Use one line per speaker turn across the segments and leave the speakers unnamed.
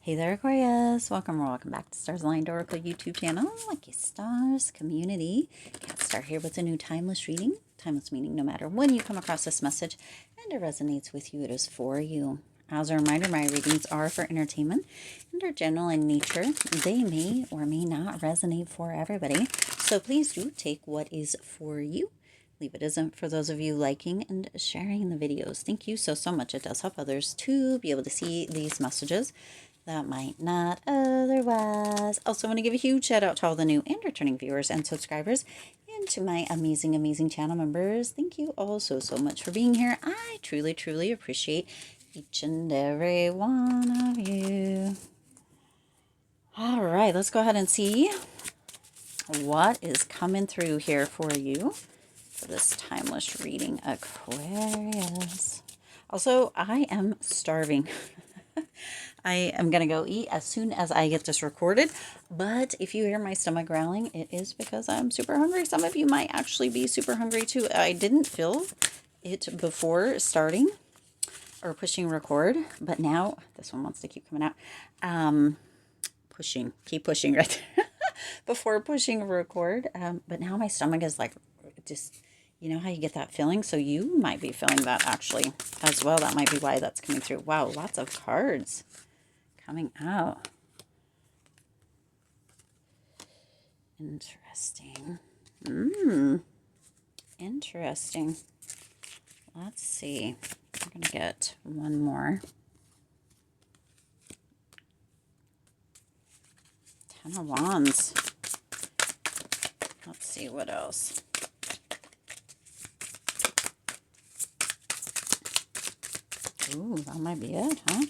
Hey there, Aquarius. Welcome or welcome back to Stars Aligned Oracle YouTube channel, Lucky Stars community. Cat Star here with a new timeless reading. Timeless meaning no matter when you come across this message and it resonates with you, it is for you. As a reminder, my readings are for entertainment and are general in nature. They may or may not resonate for everybody. So please do take what is for you. Leave it isn't for those of you liking and sharing the videos. Thank you so much. It does help others to be able to see these messages that might not otherwise. Also want to give a huge shout out to all the new and returning viewers and subscribers, and to my amazing channel members. Thank you all so much for being here. I truly appreciate each and every one of you. All right, let's go ahead and see what is coming through here for you for this timeless reading, Aquarius. Also, I am starving. I am going to go eat as soon as I get this recorded, but if you hear my stomach growling, it is because I'm super hungry. Some of you might actually be super hungry too. I didn't feel it before starting or pushing record, but now this one wants to keep coming out. Keep pushing right there before pushing record. But now my stomach is like just, you know how you get that feeling? So you might be feeling that actually as well. That might be why that's coming through. Wow, lots of cards coming out. Interesting. Interesting. Let's see. I'm going to get one more. 10 of Wands. Let's see what else. Ooh, that might be it, huh?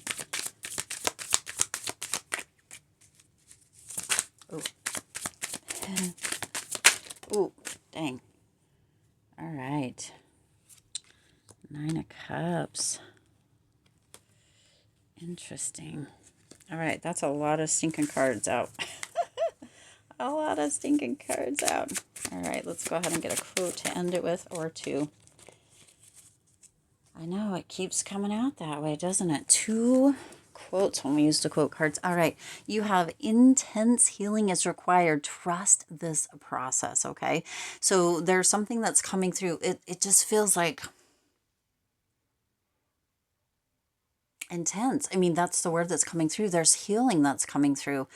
Ooh, dang. All right. 9 of Cups. Interesting. All right, that's a lot of stinking cards out. A lot of stinking cards out. All right, let's go ahead and get a quote to end it with, or two. I know, it keeps coming out that way, doesn't it? 2 quotes when we use the quote cards. All right, you have intense healing is required. Trust this process, okay? So there's something that's coming through. It just feels like intense. I mean, that's the word that's coming through. There's healing that's coming through.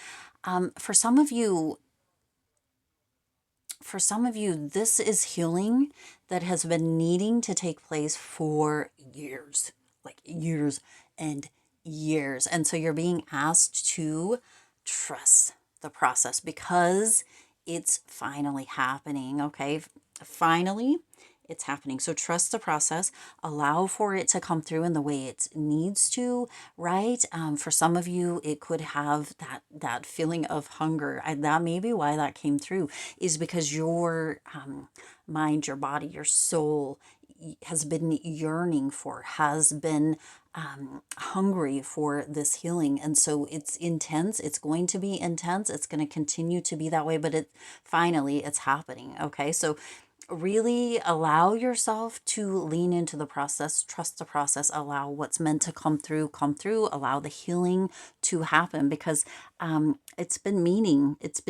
For some of you, this is healing that has been needing to take place for years, like years and years. And so you're being asked to trust the process because it's finally happening, okay? Finally, it's happening. So trust the process, allow for it to come through in the way it needs to, right? For some of you, it could have that feeling of hunger. That may be why that came through, is because your mind, your body, your soul has been yearning for, has been hungry for this healing. And so it's intense. It's going to be intense. It's going to continue to be that way, but finally it's happening. Okay. So really allow yourself to lean into the process, trust the process, allow what's meant to come through, allow the healing to happen, because it's been meaning, it's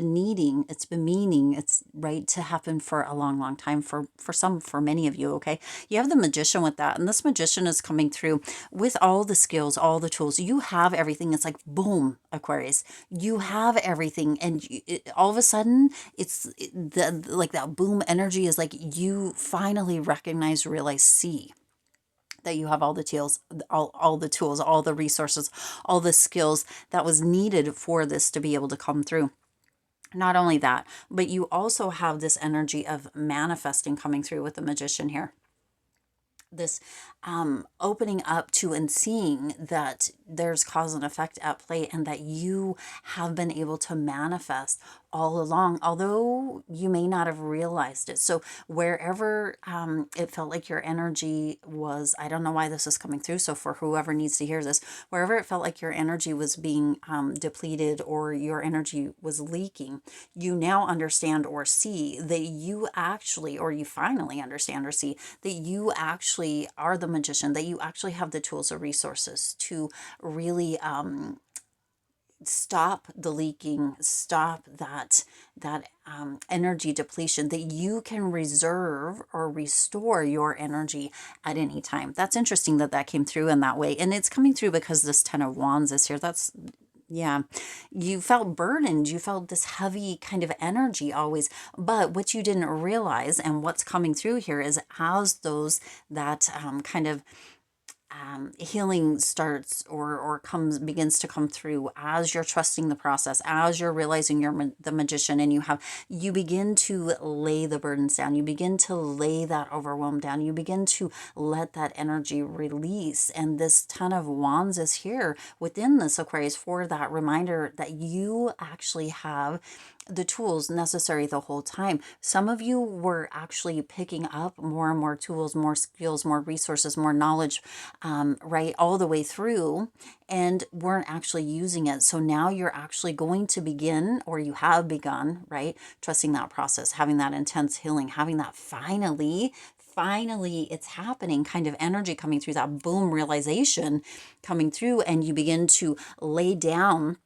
right to happen for a long time, for many of you, okay? You have the Magician with that, and this Magician is coming through with all the skills, all the tools. You have everything. It's like, boom, Aquarius, you have everything, and all of a sudden, like that boom energy is like you finally recognize, realize, see that you have all the tools, all the tools, all the resources, all the skills that was needed for this to be able to come through. Not only that, but you also have this energy of manifesting coming through with the Magician here. This opening up to and seeing that there's cause and effect at play, and that you have been able to manifest all along, although you may not have realized it. So wherever it felt like your energy was, I don't know why this is coming through, so for whoever needs to hear this, wherever it felt like your energy was being depleted, or your energy was leaking, you now understand or see that you actually, or you finally understand or see that you actually are the Magician, that you actually have the tools or resources to really stop the leaking, stop that energy depletion, that you can reserve or restore your energy at any time. That's interesting that that came through in that way. And it's coming through because this Ten of Wands is here. That's, yeah, you felt burdened. You felt this heavy kind of energy always. But what you didn't realize, and what's coming through here, is as those that kind of healing starts or begins to come through, as you're trusting the process, as you're realizing you're the magician, and you begin to lay the burdens down, you begin to lay that overwhelm down, you begin to let that energy release. And this Ten of Wands is here within this Aquarius for that reminder that you actually have the tools necessary the whole time. Some of you were actually picking up more and more tools, more skills, more resources, more knowledge, right, all the way through, and weren't actually using it. So now you're actually going to begin, or you have begun, right, trusting that process, having that intense healing, having that finally it's happening kind of energy coming through, that boom realization coming through, and you begin to lay down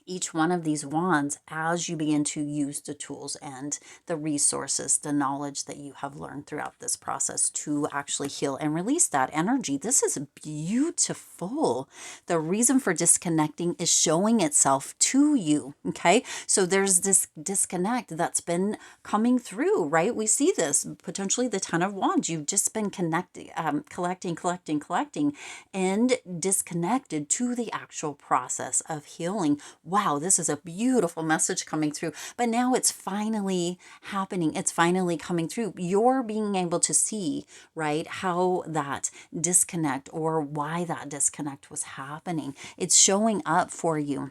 each one of these wands as you begin to use the tools and the resources, the knowledge that you have learned throughout this process to actually heal and release that energy. This is beautiful. The reason for disconnecting is showing itself to you. Okay. So there's this disconnect that's been coming through, right? We see this potentially the Ten of Wands. You've just been connecting, collecting, and disconnected to the actual process of healing. Wow, this is a beautiful message coming through. But now it's finally happening. It's finally coming through. You're being able to see, right, how that disconnect, or why that disconnect was happening. It's showing up for you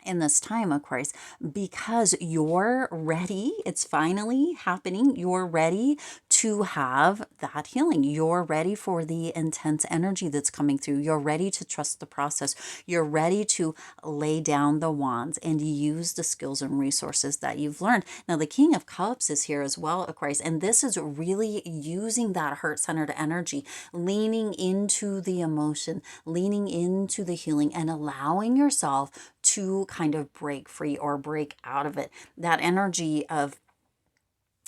in this time, Aquarius, because you're ready. It's finally happening. You're ready to have that healing. You're ready for the intense energy that's coming through. You're ready to trust the process. You're ready to lay down the wands and use the skills and resources that you've learned. Now, the King of Cups is here as well, Aquarius, and this is really using that heart-centered energy, leaning into the emotion, leaning into the healing, and allowing yourself to kind of break free or break out of it. That energy of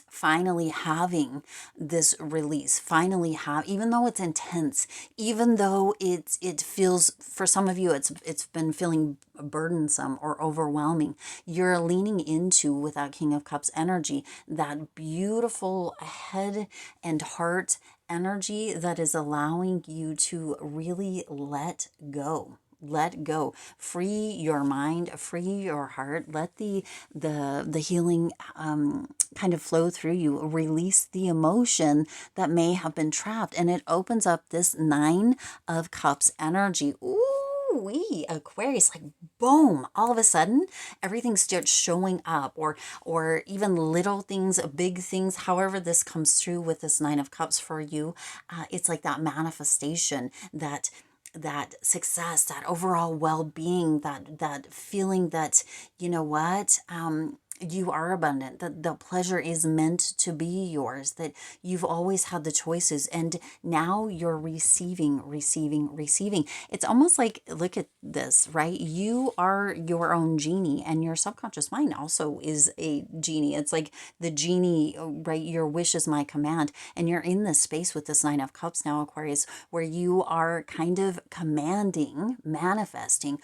finally having this release, finally even though it's intense, even though it feels, for some of you, it's been feeling burdensome or overwhelming, you're leaning into, with that King of Cups energy, that beautiful head and heart energy that is allowing you to really let go. Let go, free your mind, free your heart, let the healing kind of flow through you, release the emotion that may have been trapped. And it opens up this Nine of Cups energy. Ooh, Aquarius, like boom, all of a sudden everything starts showing up, or even little things, big things, however this comes through with this Nine of Cups for you. It's like that manifestation, that success, that overall well-being, that feeling that, you know what, you are abundant, that the pleasure is meant to be yours, that you've always had the choices, and now you're receiving. It's almost like, look at this, right? You are your own genie, and your subconscious mind also is a genie. It's like the genie, right? Your wish is my command. And you're in this space with this Nine of Cups now, Aquarius, where you are kind of commanding, manifesting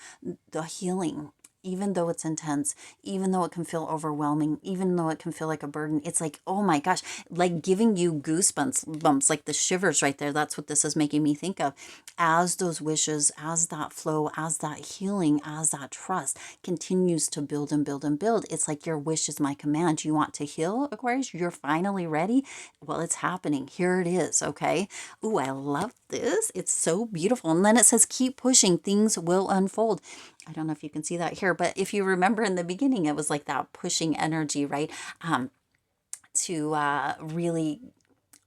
the healing, even though it's intense, even though it can feel overwhelming, even though it can feel like a burden. It's like, oh my gosh, like giving you goosebumps, like the shivers right there. That's what this is making me think of. As those wishes, as that flow, as that healing, as that trust continues to build and build and build, it's like your wish is my command. You want to heal, Aquarius? You're finally ready? Well, it's happening. Here it is, okay? Ooh, I love this. It's so beautiful. And then it says, keep pushing. Things will unfold. I don't know if you can see that here, but if you remember in the beginning, it was like that pushing energy, right? To really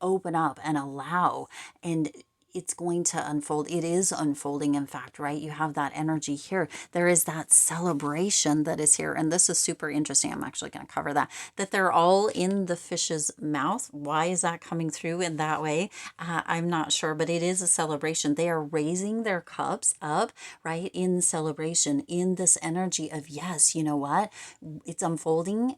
open up and allow. And it's going to unfold. It is unfolding, in fact, right? You have that energy here. There is that celebration that is here. And this is super interesting. I'm actually going to cover that they're all in the fish's mouth. Why is that coming through in that way? I'm not sure, but it is a celebration. They are raising their cups up, right? In celebration, in this energy of, yes, you know what? It's unfolding,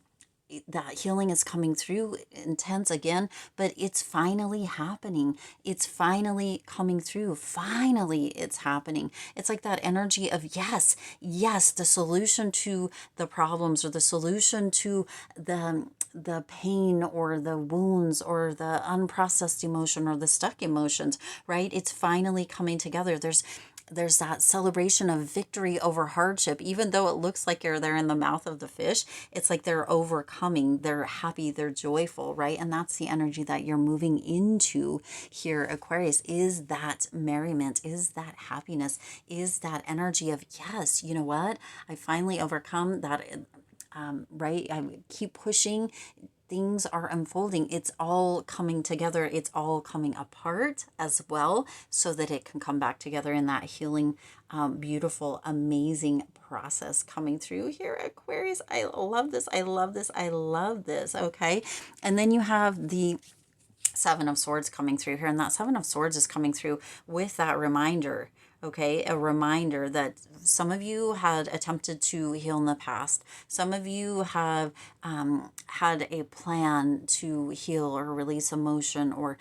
that healing is coming through intense again, but it's finally happening. It's finally coming through. Finally, it's happening. It's like that energy of, yes, yes, the solution to the problems, or the solution to the pain or the wounds or the unprocessed emotion or the stuck emotions, right? It's finally coming together. There's that celebration of victory over hardship. Even though it looks like you're there in the mouth of the fish, it's like they're overcoming, they're happy, they're joyful, right? And that's the energy that you're moving into here, Aquarius, is that merriment, is that happiness, is that energy of, yes, you know what? I finally overcome that, right? I keep pushing. Things are unfolding. It's all coming together. It's all coming apart as well, so that it can come back together in that healing, beautiful, amazing process coming through here, Aquarius. I love this. I love this. I love this. Okay. And then you have the Seven of Swords coming through here. And that Seven of Swords is coming through with that reminder. Okay, a reminder that some of you had attempted to heal in the past. Some of you have had a plan to heal or release emotion, or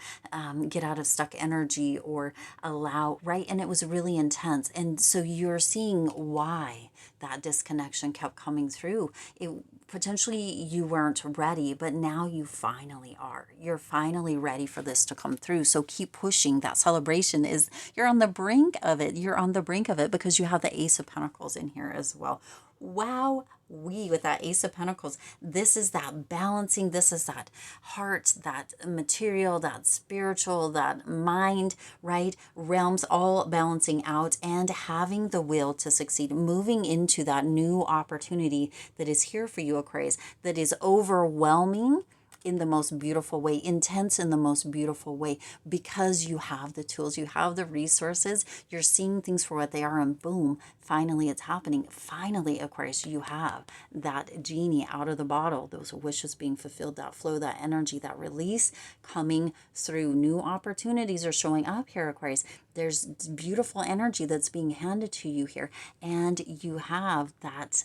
get out of stuck energy, or allow, right? And it was really intense. And so you're seeing why that disconnection kept coming through. It potentially you weren't ready, but now you finally are. You're finally ready for this to come through. So keep pushing. That celebration is, you're on the brink of it. You're on the brink of it, because you have the Ace of Pentacles in here as well. Wow, with that Ace of Pentacles, this is that balancing, this is that heart, that material, that spiritual, that mind, right? Realms all balancing out and having the will to succeed, moving into that new opportunity that is here for you, Aquarius, that is overwhelming in the most beautiful way, intense in the most beautiful way, because you have the tools, you have the resources, you're seeing things for what they are, and boom, finally it's happening. Finally, Aquarius, you have that genie out of the bottle, those wishes being fulfilled, that flow, that energy, that release coming through. New opportunities are showing up here, Aquarius. There's beautiful energy that's being handed to you here, and you have that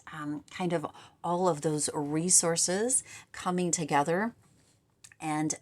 kind of all of those resources coming together, and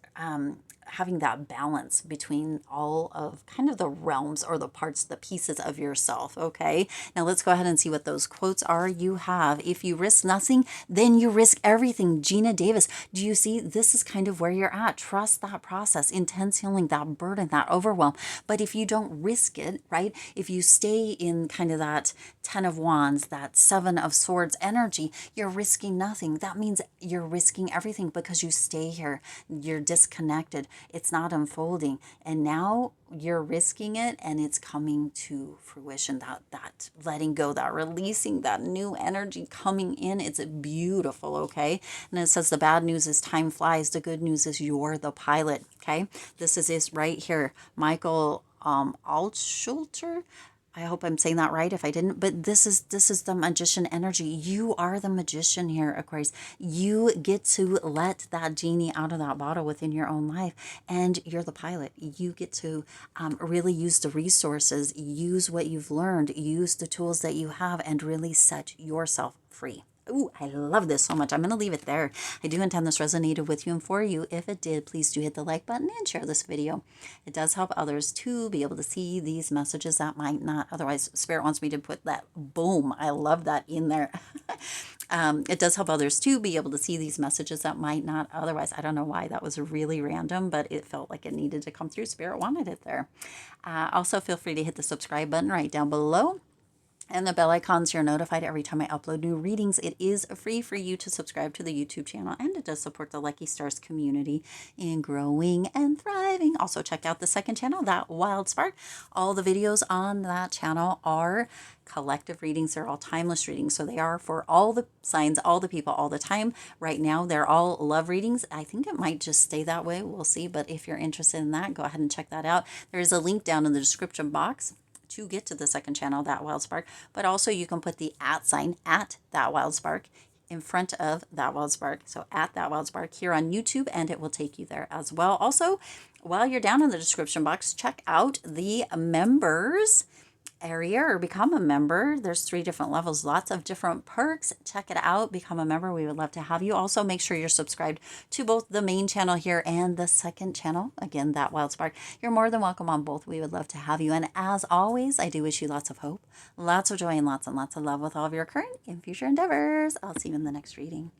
having that balance between all of kind of the realms, or the parts, the pieces of yourself. Okay, now let's go ahead and see what those quotes are. You have, if you risk nothing, then you risk everything. Gina Davis. Do you see? This is kind of where you're at. Trust that process, intense healing, that burden, that overwhelm. But if you don't risk it, right? If you stay in kind of that Ten of Wands, that Seven of Swords energy, you're risking nothing. That means you're risking everything, because you stay here. You're disconnected. It's not unfolding. And now you're risking it, and it's coming to fruition. That letting go, that releasing, that new energy coming in. It's beautiful, okay? And it says the bad news is time flies. The good news is you're the pilot, okay? This is right here. Michael Altschulter. I hope I'm saying that right. If I didn't, but this is the magician energy. You are the magician here, Aquarius. You get to let that genie out of that bottle within your own life, and you're the pilot. You get to really use the resources, use what you've learned, use the tools that you have, and really set yourself free. Ooh, I love this so much. I'm going to leave it there. I do intend this resonated with you and for you. If it did, please do hit the like button and share this video. It does help others to be able to see these messages that might not. Otherwise, Spirit wants me to put that boom. I love that in there. It does help others to be able to see these messages that might not otherwise. I don't know why that was really random, but it felt like it needed to come through. Spirit wanted it there. Also, feel free to hit the subscribe button right down below. and the bell icon so you're notified every time I upload new readings. It is free for you to subscribe to the YouTube channel, and it does support the Lucky Stars community in growing and thriving. Also, check out the second channel, That Wild Spark. All the videos on that channel are collective readings. They're all timeless readings, so they are for all the signs, all the people, all the time. Right now, they're all love readings. I think it might just stay that way. We'll see, but if you're interested in that, go ahead and check that out. There is a link down in the description box to get to the second channel, That Wild Spark, but also you can put the @ sign at That Wild Spark in front of That Wild Spark. So at That Wild Spark here on YouTube, and it will take you there as well. Also, while you're down in the description box, check out the members area or become a member. There's 3 different levels, lots of different perks. Check it out. Become a member. We would love to have you. Also, make sure you're subscribed to both the main channel here and the second channel. Again, That Wild Spark. You're more than welcome on both. We would love to have you. And as always, I do wish you lots of hope, lots of joy, and lots of love with all of your current and future endeavors. I'll see you in the next reading.